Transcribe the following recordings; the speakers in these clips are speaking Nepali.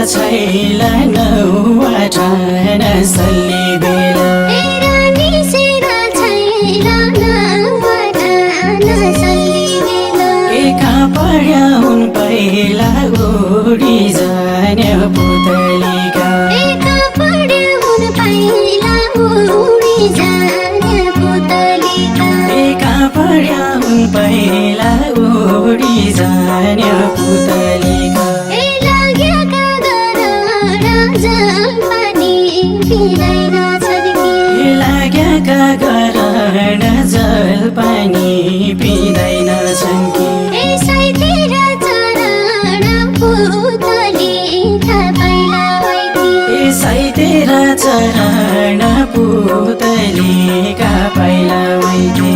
छैला नौवटा नसल्ने बेला कहाँ पढ्या हुन् पहिला उडी जाने पुतलीका कहाँ पढ्या हुन् पहिला उडी जाने पुतलीका लाग्याका गरण जलपानी पिँदैन छन् तेरा चरण पुतलीका पहिला मैथे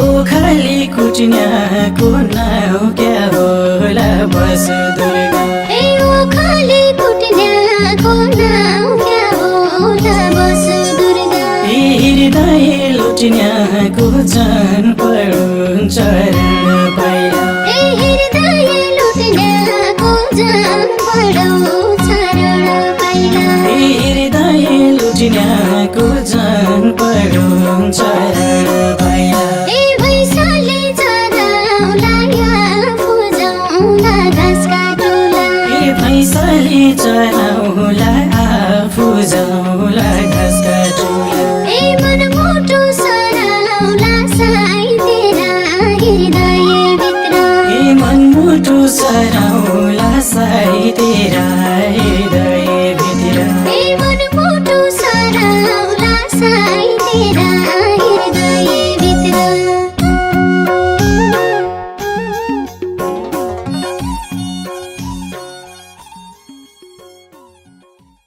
ओखली कुट्न्याको नाउ क्या होला बस दुर्गा हृदय लुट्न्याको जन पढुन् चरण पाइला हृदय लुट्न्याको जन पढुन् चरण पाइला भैँसले चराउला आफू जाउला घाँस काटुला मनमुटु सराउला साई तेरा हृदयभित्र मनमुटु सराउला साई तेरा हृदय